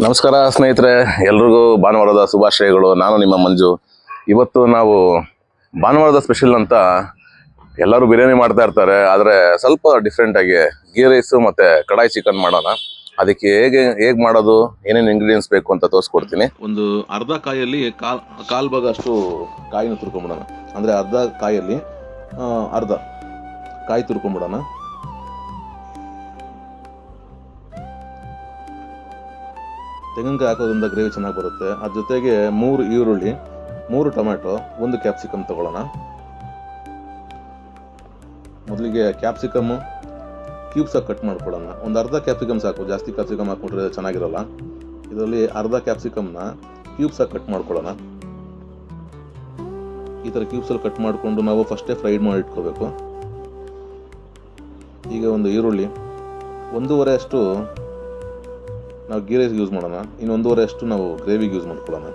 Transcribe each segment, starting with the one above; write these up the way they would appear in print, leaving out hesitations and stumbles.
ನಮಸ್ಕಾರ ಸ್ನೇಹಿತರೆ, ಎಲ್ರಿಗೂ ಭಾನುವಾರದ ಶುಭಾಶಯಗಳು. ನಾನು ನಿಮ್ಮ ಮಂಜು. ಇವತ್ತು ನಾವು ಭಾನುವಾರದ ಸ್ಪೆಷಲ್ ಅಂತ ಎಲ್ಲರೂ ಬಿರಿಯಾನಿ ಮಾಡ್ತಾ ಇರ್ತಾರೆ, ಆದರೆ ಸ್ವಲ್ಪ ಡಿಫ್ರೆಂಟಾಗಿ ಗೀ ರೈಸು ಮತ್ತು ಕಡಾಯಿ ಚಿಕನ್ ಮಾಡೋಣ. ಅದಕ್ಕೆ ಹೇಗೆ ಮಾಡೋದು, ಏನೇನು ಇಂಗ್ರೀಡಿಯೆಂಟ್ಸ್ ಬೇಕು ಅಂತ ತೋರಿಸ್ಕೊಡ್ತೀನಿ. ಒಂದು ಅರ್ಧ ಕಾಯಲ್ಲಿ ಕಾಲು ಭಾಗ ಅಷ್ಟು ಕಾಯಿನ ತುರ್ಕೊಂಬಿಡೋಣ. ಅಂದರೆ ಅರ್ಧ ಕಾಯಲ್ಲಿ ಅರ್ಧ ಕಾಯಿ ತುರ್ಕೊಂಬಿಡೋಣ. ತೆಂಗಿನಕಾಯಿ ಹಾಕೋದ್ರಿಂದ ಗ್ರೇವಿ ಚೆನ್ನಾಗಿ ಬರುತ್ತೆ. ಅದ್ರ ಜೊತೆಗೆ 3 ಈರುಳ್ಳಿ, 3 ಟೊಮ್ಯಾಟೊ, 1 ಕ್ಯಾಪ್ಸಿಕಮ್ ತಗೊಳ್ಳೋಣ. ಮೊದಲಿಗೆ ಕ್ಯಾಪ್ಸಿಕಮ್ಮು ಕ್ಯೂಬ್ಸಾಗಿ ಕಟ್ ಮಾಡ್ಕೊಳ್ಳೋಣ. ಒಂದು ಅರ್ಧ ಕ್ಯಾಪ್ಸಿಕಮ್ ಸಾಕು, ಜಾಸ್ತಿ ಕ್ಯಾಪ್ಸಿಕಮ್ ಹಾಕ್ಬಿಟ್ರೆ ಚೆನ್ನಾಗಿರಲ್ಲ. ಇದರಲ್ಲಿ ಅರ್ಧ ಕ್ಯಾಪ್ಸಿಕಮ್ನ ಕ್ಯೂಬ್ಸಾಗಿ ಕಟ್ ಮಾಡ್ಕೊಳ್ಳೋಣ. ಈ ಥರ ಕ್ಯೂಬ್ಸಲ್ಲಿ ಕಟ್ ಮಾಡಿಕೊಂಡು ನಾವು ಫಸ್ಟೇ ಫ್ರೈಡ್ ಮಾಡಿ ಇಟ್ಕೋಬೇಕು. ಈಗ ಒಂದು ಈರುಳ್ಳಿ 1.5 ಅಷ್ಟು ನಾವು ಗೀ ರೈಸ್ಗೆ ಯೂಸ್ ಮಾಡೋಣ. ಇನ್ನು 1.5 ಅಷ್ಟು ನಾವು ಗ್ರೇವಿಗೆ ಯೂಸ್ ಮಾಡ್ಕೊಳ್ಳೋಣ.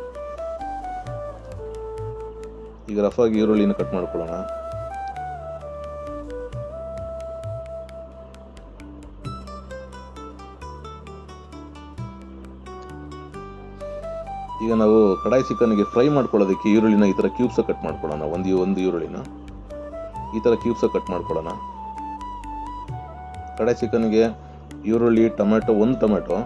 ಈಗ ರಫಾಗಿ ಈರುಳ್ಳಿನ ಕಟ್ ಮಾಡ್ಕೊಳ್ಳೋಣ. ಈಗ ನಾವು ಕಡಾಯಿ ಚಿಕನ್ಗೆ ಫ್ರೈ ಮಾಡ್ಕೊಳ್ಳೋದಕ್ಕೆ ಈರುಳ್ಳಿನ ಈ ಥರ ಕ್ಯೂಬ್ಸ್ ಕಟ್ ಮಾಡ್ಕೊಳ್ಳೋಣ. ಒಂದು ಈರುಳ್ಳಿನ ಈ ಥರ ಕ್ಯೂಬ್ಸ್ ಕಟ್ ಮಾಡ್ಕೊಳ್ಳೋಣ. ಕಡಾಯಿ ಚಿಕನ್ಗೆ ಈರುಳ್ಳಿ, ಟೊಮೆಟೊ, 1 ಟೊಮೆಟೊ,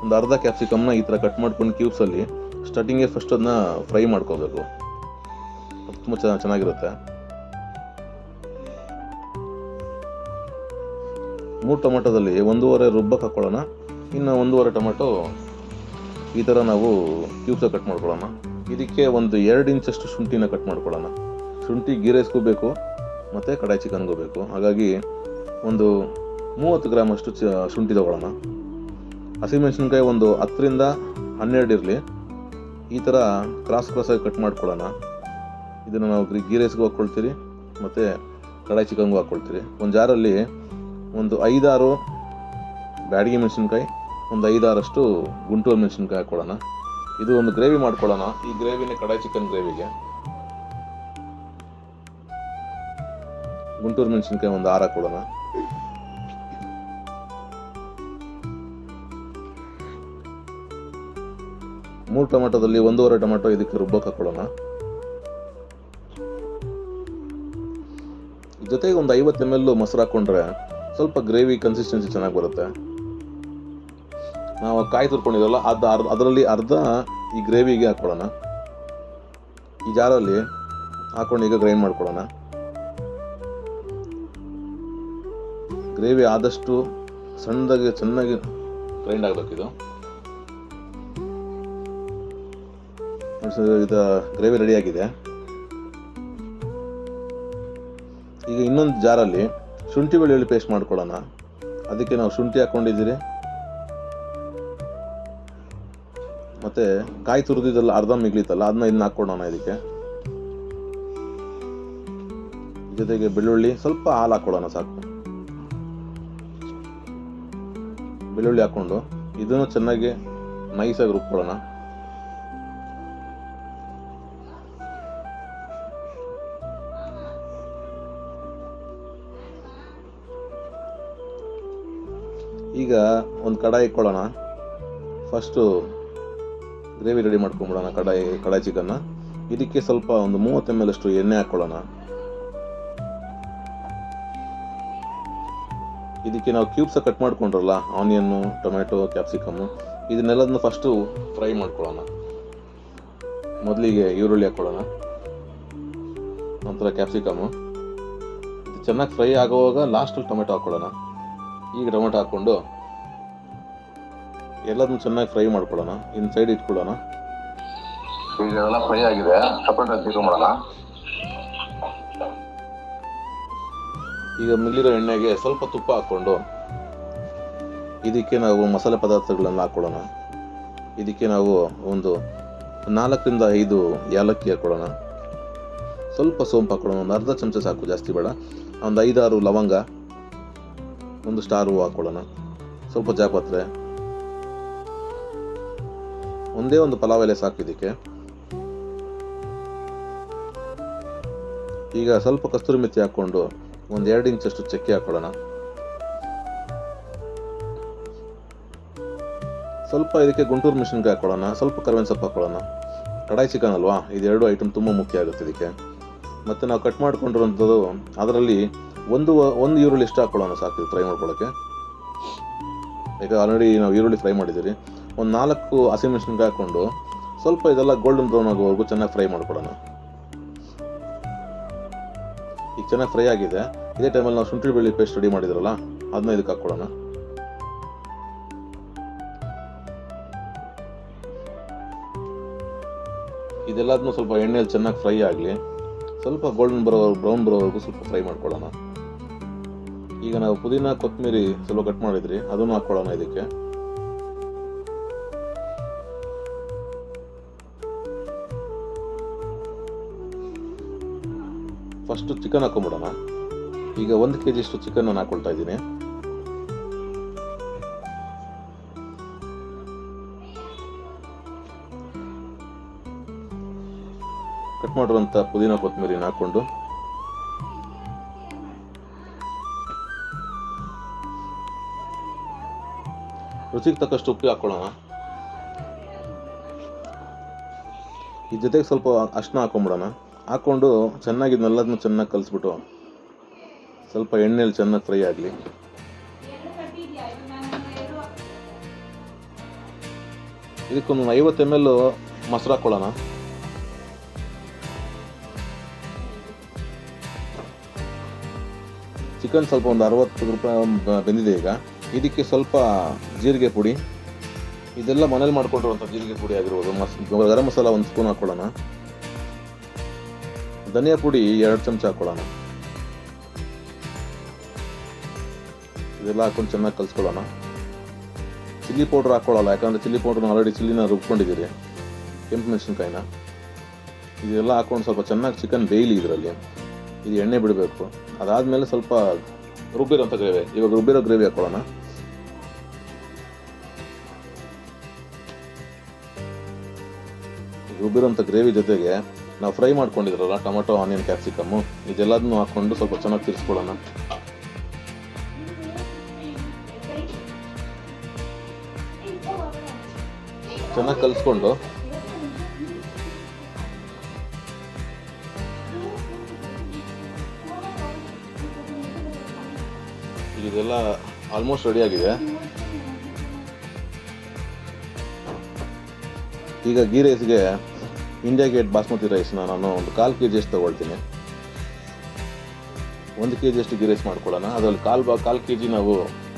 ಒಂದು ಅರ್ಧ ಕ್ಯಾಪ್ಸಿಕಮ್ನ ಈ ಥರ ಕಟ್ ಮಾಡ್ಕೊಂಡು ಕ್ಯೂಬ್ಸಲ್ಲಿ ಸ್ಟಾರ್ಟಿಂಗೇ ಫಸ್ಟ್ ಅದನ್ನ ಫ್ರೈ ಮಾಡ್ಕೋಬೇಕು. ಅದು ತುಂಬ ಚೆನ್ನಾಗಿರುತ್ತೆ. 3 ಟೊಮೆಟೊದಲ್ಲಿ 1.5 ರುಬ್ಬಕ್ಕೆ ಹಾಕ್ಕೊಳ್ಳೋಣ. ಇನ್ನು 1.5 ಟೊಮೆಟೊ ಈ ಥರ ನಾವು ಕ್ಯೂಬ್ಸಾಗಿ ಕಟ್ ಮಾಡ್ಕೊಳ್ಳೋಣ. ಇದಕ್ಕೆ ಒಂದು 2 ಇಂಚಷ್ಟು ಶುಂಠಿನ ಕಟ್ ಮಾಡ್ಕೊಳ್ಳೋಣ. ಶುಂಠಿ ಗೀ ರೈಸ್ಗೂ ಬೇಕು ಮತ್ತು ಕಡಾಯಿ ಚಿಕನ್ಗೂ ಬೇಕು. ಹಾಗಾಗಿ ಒಂದು 30 ಗ್ರಾಮ್ ಅಷ್ಟು ಶುಂಠಿ ತಗೊಳ್ಳೋಣ. ಹಸಿಮೆಣಸಿನ್ಕಾಯಿ ಒಂದು 10ರಿಂದ 12 ಇರಲಿ. ಈ ಥರ ಕ್ರಾಸಾಗಿ ಕಟ್ ಮಾಡ್ಕೊಳ್ಳೋಣ. ಇದನ್ನು ನಾವು ಗೀ ರೈಸ್ಗೂ ಹಾಕ್ಕೊಳ್ತೀರಿ ಮತ್ತು ಕಡಾಯಿ ಚಿಕನ್ಗೂ ಹಾಕ್ಕೊಳ್ತೀರಿ. ಒಂದು ಜಾರಲ್ಲಿ ಒಂದು 5-6 ಬ್ಯಾಡಗಿ ಮೆಣಸಿನ್ಕಾಯಿ, ಒಂದು 5-6 ಅಷ್ಟು ಗುಂಟೂರು ಮೆಣಸಿನ್ಕಾಯಿ ಹಾಕ್ಕೊಳ್ಳೋಣ. ಇದು ಒಂದು ಗ್ರೇವಿ ಮಾಡ್ಕೊಳ್ಳೋಣ. ಈ ಗ್ರೇವಿನೇ ಕಡಾಯಿ ಚಿಕನ್ ಗ್ರೇವಿಗೆ ಗುಂಟೂರು ಮೆಣಸಿನ್ಕಾಯಿ ಒಂದು 6 ಹಾಕ್ಕೊಳ್ಳೋಣ. ಮೂರು ಟೊಮೆಟೊದಲ್ಲಿ 1.5 ಟೊಮೆಟೊ ಇದಕ್ಕೆ ರುಬ್ಬಕ್ಕೆ ಹಾಕೊಳ್ಳೋಣ. ಜೊತೆಗೆ ಒಂದು 50 ml ಮೊಸರು ಹಾಕ್ಕೊಂಡ್ರೆ ಸ್ವಲ್ಪ ಗ್ರೇವಿ ಕನ್ಸಿಸ್ಟೆನ್ಸಿ ಚೆನ್ನಾಗಿ ಬರುತ್ತೆ. ನಾವು ಕಾಯಿ ತುರ್ಕೊಂಡಿದ್ವಲ್ಲ ಅದರಲ್ಲಿ ಅರ್ಧ ಈ ಗ್ರೇವಿಗೆ ಹಾಕ್ಕೊಳ್ಳೋಣ. ಈ ಜಾರಲ್ಲಿ ಹಾಕೊಂಡು ಈಗ ಗ್ರೈಂಡ್ ಮಾಡ್ಕೊಳ್ಳೋಣ. ಗ್ರೇವಿ ಆದಷ್ಟು ಸಣ್ಣದಾಗಿ ಚೆನ್ನಾಗಿ ಗ್ರೈಂಡ್ ಆಗಬೇಕಿದು. ಇದು ಗ್ರೇವಿ ರೆಡಿಯಾಗಿದೆ. ಈಗ ಇನ್ನೊಂದು ಜಾರಲ್ಲಿ ಶುಂಠಿ ಬೆಳ್ಳುಳ್ಳಿ ಪೇಸ್ಟ್ ಮಾಡ್ಕೊಳ್ಳೋಣ. ಅದಕ್ಕೆ ನಾವು ಶುಂಠಿ ಹಾಕ್ಕೊಂಡಿದ್ದೀರಿ ಮತ್ತು ಕಾಯಿ ತುರಿದಿದ್ದೆಲ್ಲ ಅರ್ಧ ಮಿಗ್ಲಿತ್ತಲ್ಲ ಅದನ್ನ ಇನ್ನು ಹಾಕ್ಕೊಳ್ಳೋಣ. ಇದಕ್ಕೆ ಜೊತೆಗೆ ಬೆಳ್ಳುಳ್ಳಿ, ಸ್ವಲ್ಪ ಹಾಲು ಹಾಕ್ಕೊಳ್ಳೋಣ ಸಾಕು. ಬೆಳ್ಳುಳ್ಳಿ ಹಾಕ್ಕೊಂಡು ಇದನ್ನು ಚೆನ್ನಾಗಿ ನೈಸಾಗಿ ರುಬ್ಕೊಳ್ಳೋಣ. ಈಗ ಒಂದು ಕಡಾಯಿ ಇಟ್ಕೊಳ್ಳೋಣ. ಫಸ್ಟು ಗ್ರೇವಿ ರೆಡಿ ಮಾಡ್ಕೊಂಬಿಡೋಣ. ಕಡಾಯಿ ಚಿಕನ್ನ ಇದಕ್ಕೆ ಸ್ವಲ್ಪ ಒಂದು 30 ml ಅಷ್ಟು ಎಣ್ಣೆ ಹಾಕ್ಕೊಳ್ಳೋಣ. ಇದಕ್ಕೆ ನಾವು ಕ್ಯೂಬ್ಸ್ ಕಟ್ ಮಾಡ್ಕೊಂಡ್ರಲ್ಲ, ಆನಿಯನ್ನು, ಟೊಮೆಟೊ, ಕ್ಯಾಪ್ಸಿಕಮ್ಮು, ಇದನ್ನೆಲ್ಲದನ್ನು ಫಸ್ಟು ಫ್ರೈ ಮಾಡ್ಕೊಳ್ಳೋಣ. ಮೊದಲಿಗೆ ಈರುಳ್ಳಿ ಹಾಕ್ಕೊಳ್ಳೋಣ, ನಂತರ ಕ್ಯಾಪ್ಸಿಕಮ್ಮು. ಇದು ಚೆನ್ನಾಗಿ ಫ್ರೈ ಆಗುವಾಗ ಲಾಸ್ಟಲ್ಲಿ ಟೊಮೆಟೊ ಹಾಕ್ಕೊಳ್ಳೋಣ. ಈಗ ಟೊಮೆಟೊ ಹಾಕ್ಕೊಂಡು ಎಲ್ಲದನ್ನು ಚೆನ್ನಾಗಿ ಫ್ರೈ ಮಾಡ್ಕೊಳ್ಳೋಣ. ಇನ್ನು ಸೈಡ್ ಇಟ್ಕೊಳ್ಳೋಣ. ಈಗ ಎಲ್ಲ ಫ್ರೈ ಆಗಿದೆ, ಸಪರೇಟಾಗಿ ತಿರ್ಕೊಂಬಿಡೋಣ. ಈಗ ಮಿಲ್ಲಿರೋ ಎಣ್ಣೆಗೆ ಸ್ವಲ್ಪ ತುಪ್ಪ ಹಾಕ್ಕೊಂಡು ಇದಕ್ಕೆ ನಾವು ಮಸಾಲೆ ಪದಾರ್ಥಗಳನ್ನು ಹಾಕ್ಕೊಳ್ಳೋಣ. ಇದಕ್ಕೆ ನಾವು ಒಂದು 4ರಿಂದ 5 ಏಲಕ್ಕಿ ಹಾಕ್ಕೊಳ್ಳೋಣ. ಸ್ವಲ್ಪ ಸೋಂಪು ಹಾಕ್ಕೊಳ್ಳೋಣ. ಒಂದು ಅರ್ಧ ಚಮಚ ಸಾಕು, ಜಾಸ್ತಿ ಬೇಡ. ಒಂದು 5-6 ಲವಂಗ, 1 ಸ್ಟಾರ್ ಹೂವು ಹಾಕ್ಕೊಳ್ಳೋಣ. ಸ್ವಲ್ಪ ಜಾಪತ್ರೆ, ಒಂದೇ ಒಂದು ಪಲಾವ್ ಎಲೆ ಸಾಕು ಇದಕ್ಕೆ. ಈಗ ಸ್ವಲ್ಪ ಕಸ್ತೂರಿ ಮೆಥಿ ಹಾಕ್ಕೊಂಡು ಒಂದು 2 ಇಂಚಷ್ಟು ಚಕ್ಕೆ ಹಾಕ್ಕೊಳ್ಳೋಣ. ಸ್ವಲ್ಪ ಇದಕ್ಕೆ ಗುಂಟೂರು ಮೆಣಸಿನ್ಕಾಯಿ ಹಾಕ್ಕೊಳ್ಳೋಣ, ಸ್ವಲ್ಪ ಕರಿಬೇವಿನ ಸೊಪ್ಪು ಹಾಕ್ಕೊಳ್ಳೋಣ. ಕಡಾಯಿ ಚಿಕನ್ ಅಲ್ವಾ, ಇದೆರಡು ಐಟಮ್ ತುಂಬ ಮುಖ್ಯ ಆಗುತ್ತೆ ಇದಕ್ಕೆ. ಮತ್ತು ನಾವು ಕಟ್ ಮಾಡ್ಕೊಂಡಿರೋಂಥದ್ದು ಅದರಲ್ಲಿ ಒಂದು ಈರುಳ್ಳಿ ಇಷ್ಟು ಹಾಕ್ಕೊಳ್ಳೋಣ ಸಾಕು ಫ್ರೈ ಮಾಡ್ಕೊಳ್ಳೋಕ್ಕೆ. ಈಗ ಆಲ್ರೆಡಿ ನಾವು ಈರುಳ್ಳಿ ಫ್ರೈ ಮಾಡಿದ್ದೀರಿ. ಒಂದು 4 ಹಸಿಮೆಣಸಿನ್ಕಾಯಿ ಹಾಕ್ಕೊಂಡು ಸ್ವಲ್ಪ ಇದೆಲ್ಲ ಗೋಲ್ಡನ್ ಬ್ರೌನ್ ಆಗೋವರೆಗೂ ಚೆನ್ನಾಗಿ ಫ್ರೈ ಮಾಡ್ಕೊಳ್ಳೋಣ. ಈಗ ಚೆನ್ನಾಗಿ ಫ್ರೈ ಆಗಿದೆ. ಇದೇ ಟೈಮಲ್ಲಿ ನಾವು ಶುಂಠಿ ಬೆಳ್ಳುಳ್ಳಿ ಪೇಸ್ಟ್ ರೆಡಿ ಮಾಡಿದ್ರಲ್ಲ ಅದನ್ನ ಇದಕ್ಕೆ ಹಾಕ್ಕೊಳ್ಳೋಣ. ಇದೆಲ್ಲದನ್ನೂ ಸ್ವಲ್ಪ ಎಣ್ಣೆಯಲ್ಲಿ ಚೆನ್ನಾಗಿ ಫ್ರೈ ಆಗಲಿ, ಸ್ವಲ್ಪ ಗೋಲ್ಡನ್ ಬ್ರೌನ್ ಬರೋವರೆಗೂ ಸ್ವಲ್ಪ ಫ್ರೈ ಮಾಡ್ಕೊಳ್ಳೋಣ. ಈಗ ನಾವು ಪುದೀನ ಕೊತ್ತಂಬರಿ ಸ್ವಲ್ಪ ಕಟ್ ಮಾಡಿದ್ರಿ ಅದನ್ನು ಹಾಕ್ಕೊಳ್ಳೋಣ ಇದಕ್ಕೆ. ಫಸ್ಟು ಚಿಕನ್ ಹಾಕೊಂಡ್ಬಿಡೋಣ. ಈಗ 1 kg ಅಷ್ಟು ಚಿಕನ್ ನಾನು ಹಾಕೊಳ್ತಾ ಇದ್ದೀನಿ. ಕಟ್ ಮಾಡಿರುವಂಥ ಪುದೀನ ಕೊತ್ತಂಬರಿನ ಹಾಕ್ಕೊಂಡು ರುಚಿಗೆ ತಕ್ಕಷ್ಟು ಉಪ್ಪು ಹಾಕ್ಕೊಳ್ಳೋಣ. ಈ ಜೊತೆಗೆ ಸ್ವಲ್ಪ ಅರಿಶಿನ ಹಾಕೊಂಡ್ಬಿಡೋಣ. ಹಾಕ್ಕೊಂಡು ಚೆನ್ನಾಗಿ ಇದನ್ನೆಲ್ಲದನ್ನು ಚೆನ್ನಾಗಿ ಕಲಿಸ್ಬಿಟ್ಟು ಸ್ವಲ್ಪ ಎಣ್ಣೆಯಲ್ಲಿ ಚೆನ್ನಾಗಿ ಫ್ರೈ ಆಗಲಿ. ಇದಕ್ಕೊಂದು 50 ml ಮೊಸರು ಹಾಕ್ಕೊಳ್ಳೋಣ. ಚಿಕನ್ ಸ್ವಲ್ಪ ಒಂದು 60 ರೂಪಾಯಿ ಬೆಂದಿದೆ. ಈಗ ಇದಕ್ಕೆ ಸ್ವಲ್ಪ ಜೀರಿಗೆ ಪುಡಿ, ಇದೆಲ್ಲ ಮನೇಲಿ ಮಾಡ್ಕೊಂಡಿರುವಂಥ ಜೀರಿಗೆ ಪುಡಿ ಆಗಿರ್ಬೋದು. ಗರಂ ಮಸಾಲ 1 ಸ್ಪೂನ್ ಹಾಕ್ಕೊಳ್ಳೋಣ. ಧನಿಯಾ ಪುಡಿ 2 ಚಮಚ ಹಾಕ್ಕೊಳ್ಳೋಣ. ಇದೆಲ್ಲ ಹಾಕೊಂಡು ಚೆನ್ನಾಗಿ ಕಲಿಸ್ಕೊಳ್ಳೋಣ. ಚಿಲ್ಲಿ ಪೌಡ್ರ್ ಹಾಕ್ಕೊಳ್ಳಲ್ಲ, ಯಾಕಂದರೆ ಚಿಲ್ಲಿ ಪೌಡ್ರ್ ಆಲ್ರೆಡಿ ಚಿಲ್ಲಿನ ರುಬ್ಕೊಂಡಿದ್ದೀರಿ, ಕೆಂಪು ಮೆಣಸಿನ್ಕಾಯಿನ. ಇದೆಲ್ಲ ಹಾಕ್ಕೊಂಡು ಸ್ವಲ್ಪ ಚೆನ್ನಾಗಿ ಚಿಕನ್ ಬೇಯಲಿ ಇದರಲ್ಲಿ. ಇದು ಎಣ್ಣೆ ಬಿಡಬೇಕು. ಅದಾದಮೇಲೆ ಸ್ವಲ್ಪ ರುಬ್ಬಿರೋಂಥ ಗ್ರೇವಿ, ಇವಾಗ ರುಬ್ಬಿರೋ ಗ್ರೇವಿ ಹಾಕ್ಕೊಳ್ಳೋಣ. ರುಬ್ಬಿರೋಂಥ ಗ್ರೇವಿ ಜೊತೆಗೆ ನಾವು ಫ್ರೈ ಮಾಡ್ಕೊಂಡಿದ್ರಲ್ಲ ಟೊಮೊಟೊ, ಆನಿಯನ್, ಕ್ಯಾಪ್ಸಿಕಮ್ಮು, ಇದೆಲ್ಲದನ್ನು ಹಾಕ್ಕೊಂಡು ಸ್ವಲ್ಪ ಚೆನ್ನಾಗಿ ತಿರ್ಸ್ಕೊಳ್ಳೋಣ. ಚೆನ್ನಾಗಿ ಕಲಿಸ್ಕೊಂಡು ಇದೆಲ್ಲ ಆಲ್ಮೋಸ್ಟ್ ರೆಡಿ ಆಗಿದೆ. ಈಗ ಗೀ ರೈಸ್ಗೆ ಇಂಡಿಯಾ ಗೇಟ್ ಬಾಸ್ಮತಿ ರೈಸ್ನ ನಾನು ಒಂದು 1/4 kg ಅಷ್ಟು ತೊಗೊಳ್ತೀನಿ. 1 kg ಅಷ್ಟು ಗೀ ರೈಸ್ ಮಾಡ್ಕೊಳ್ಳೋಣ. ಅದರಲ್ಲಿ 1/4 kg ನಾವು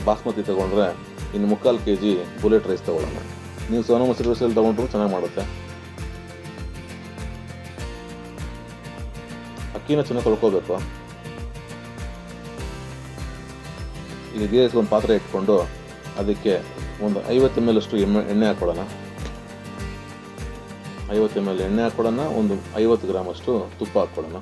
ಬಾಸ್ಮತಿ ತೊಗೊಂಡ್ರೆ ಇನ್ನು 3/4 kg ಬುಲೆಟ್ ರೈಸ್ ತೊಗೊಳ್ಳೋಣ. ನೀವು ಸೋನಾ ಮಸೂರಿ ರೈಸಲ್ಲಿ ತೊಗೊಂಡ್ರು ಚೆನ್ನಾಗಿ ಮಾಡುತ್ತೆ. ಅಕ್ಕಿನ ಚೆನ್ನಾಗಿ ತೊಳ್ಕೊಬೇಕು. ಈಗ ಗೀ ರೈಸ್ ಒಂದು ಪಾತ್ರೆ ಇಟ್ಕೊಂಡು ಅದಕ್ಕೆ ಒಂದು 50 ml ಅಷ್ಟು ಎಣ್ಣೆ ಹಾಕ್ಕೊಳ್ಳೋಣ. 50 ml ಎಣ್ಣೆ ಹಾಕ್ಕೊಳ್ಳೋಣ. ಒಂದು 50 ಗ್ರಾಮ್ ಅಷ್ಟು ತುಪ್ಪ ಹಾಕ್ಕೊಳ್ಳೋಣ.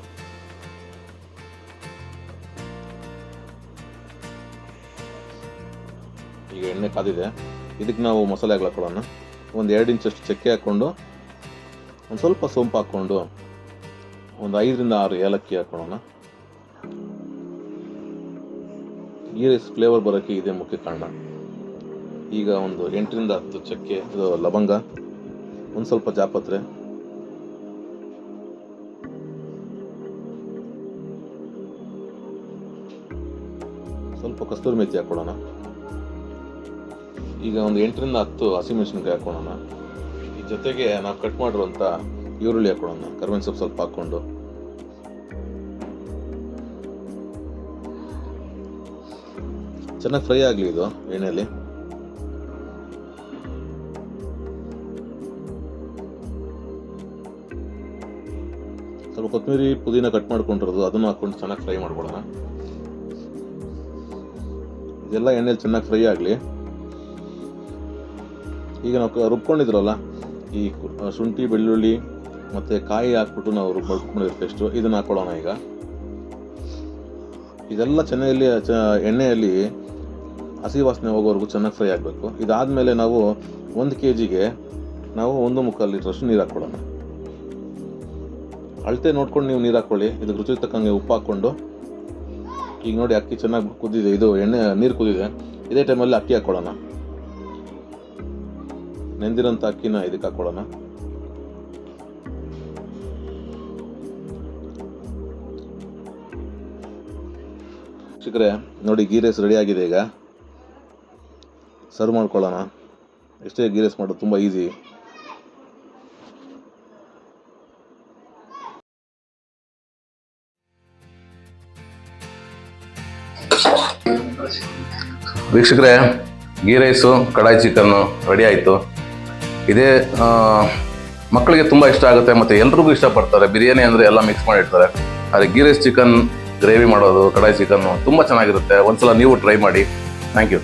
ಈಗ ಎಣ್ಣೆ ಕಾದಿದೆ. ಇದಕ್ಕೆ ನಾವು ಮಸಾಲೆ ಹಾಕ್ಕೊಳ್ಳೋಣ. ಒಂದು 2 ಇಂಚಷ್ಟು ಚಕ್ಕೆ ಹಾಕ್ಕೊಂಡು, ಒಂದು ಸ್ವಲ್ಪ ಸೋಂಪು ಹಾಕ್ಕೊಂಡು, ಒಂದು 5 ರಿಂದ 6 ಏಲಕ್ಕಿ ಹಾಕ್ಕೊಳ್ಳೋಣ. ಗೀ ರೈಸ್ ಫ್ಲೇವರ್ ಬರೋಕ್ಕೆ ಇದೇ ಮುಖ್ಯ ಕಾರಣ. ಈಗ ಒಂದು 8 ರಿಂದ 10 ಚಕ್ಕೆ, ಇದು ಲವಂಗ, ಒಂದು ಸ್ವಲ್ಪ ಜಾಪತ್ರೆ, ಸ್ವಲ್ಪ ಕಸ್ತೂರಿ ಮೆಥಿ ಹಾಕ್ಕೊಳ್ಳೋಣ. ಈಗ ಒಂದು 8 ರಿಂದ 10 ಹಸಿಮೆಣಸಿನ್ಕಾಯಿ ಹಾಕ್ಕೊಳ್ಳೋಣ. ಈ ಜೊತೆಗೆ ನಾವು ಕಟ್ ಮಾಡಿರುವಂಥ ಈರುಳ್ಳಿ ಹಾಕ್ಕೊಳ್ಳೋಣ. ಕರಿಬೇವಿನ ಸೊಪ್ಪು ಸ್ವಲ್ಪ ಹಾಕ್ಕೊಂಡು ಚೆನ್ನಾಗಿ ಫ್ರೈ ಆಗಲಿ ಇದು ಎಣ್ಣೆಯಲ್ಲಿ. ಸ್ವಲ್ಪ ಕೊತ್ತಂಬರಿ, ಪುದೀನ ಕಟ್ ಮಾಡ್ಕೊಂಡಿರೋದು ಅದನ್ನು ಹಾಕ್ಕೊಂಡು ಚೆನ್ನಾಗಿ ಫ್ರೈ ಮಾಡ್ಕೊಳ್ಳೋಣ. ಇದೆಲ್ಲ ಎಣ್ಣೆಯಲ್ಲಿ ಚೆನ್ನಾಗಿ ಫ್ರೈ ಆಗಲಿ. ಈಗ ನಾವು ರುಬ್ಕೊಂಡಿದ್ರಲ್ಲ ಈ ಶುಂಠಿ, ಬೆಳ್ಳುಳ್ಳಿ ಮತ್ತು ಕಾಯಿ ಹಾಕ್ಬಿಟ್ಟು ನಾವು ರುಬ್ಕೊಂಡಿರೋ ಪೇಸ್ಟು, ಇದನ್ನು ಹಾಕ್ಕೊಳ್ಳೋಣ. ಈಗ ಇದೆಲ್ಲ ಚೆನ್ನಾಗಿ ಎಣ್ಣೆಯಲ್ಲಿ ಹಸಿ ವಾಸನೆ ಹೋಗೋವರೆಗೂ ಚೆನ್ನಾಗಿ ಫ್ರೈ ಆಗಬೇಕು. ಇದಾದಮೇಲೆ ನಾವು 1 kgಗೆ ನಾವು 1.25 ಲೀಟ್ರಷ್ಟು ನೀರು ಹಾಕ್ಕೊಳ್ಳೋಣ. ಅಳತೆ ನೋಡ್ಕೊಂಡು ನೀವು ನೀರು ಹಾಕ್ಕೊಳ್ಳಿ. ಇದಕ್ಕೆ ರುಚಿಗೆ ತಕ್ಕಂಗೆ ಉಪ್ಪು ಹಾಕ್ಕೊಂಡು, ಈಗ ನೋಡಿ ಅಕ್ಕಿ ಚೆನ್ನಾಗಿ ಕುದಿದೆ, ಇದು ನೀರು ಕುದಿದೆ. ಇದೇ ಟೈಮಲ್ಲಿ ಅಕ್ಕಿ ಹಾಕ್ಕೊಳ್ಳೋಣ. ನೆಂದಿರೋಂಥ ಅಕ್ಕಿನ ಇದಕ್ಕೆ ಹಾಕ್ಕೊಳ್ಳೋಣ. ವೀಕ್ಷಕರೇ ನೋಡಿ, ಗೀ ರೈಸ್ ರೆಡಿ ಆಗಿದೆ. ಈಗ ಸರ್ವ್ ಮಾಡ್ಕೊಳ್ಳೋಣ. ಎಷ್ಟೇ ಗೀ ರೈಸ್ ಮಾಡೋದು ತುಂಬ ಈಸಿ. ವೀಕ್ಷಕರೇ, ಗೀ ರೈಸು ಕಡಾಯಿ ಚಿಕನ್ನು ರೆಡಿ ಆಯಿತು. ಇದೇ ಮಕ್ಕಳಿಗೆ ತುಂಬ ಇಷ್ಟ ಆಗುತ್ತೆ ಮತ್ತು ಎಲ್ರಿಗೂ ಇಷ್ಟಪಡ್ತಾರೆ. ಬಿರಿಯಾನಿ ಅಂದರೆ ಎಲ್ಲ ಮಿಕ್ಸ್ ಮಾಡಿರ್ತಾರೆ. ಆದರೆ ಗೀ ರೈಸ್ ಚಿಕನ್ ಗ್ರೇವಿ ಮಾಡೋದು, ಕಡಾಯಿ ಚಿಕನ್ನು ತುಂಬ ಚೆನ್ನಾಗಿರುತ್ತೆ. ಒಂದ್ಸಲ ನೀವು ಟ್ರೈ ಮಾಡಿ. Thank you.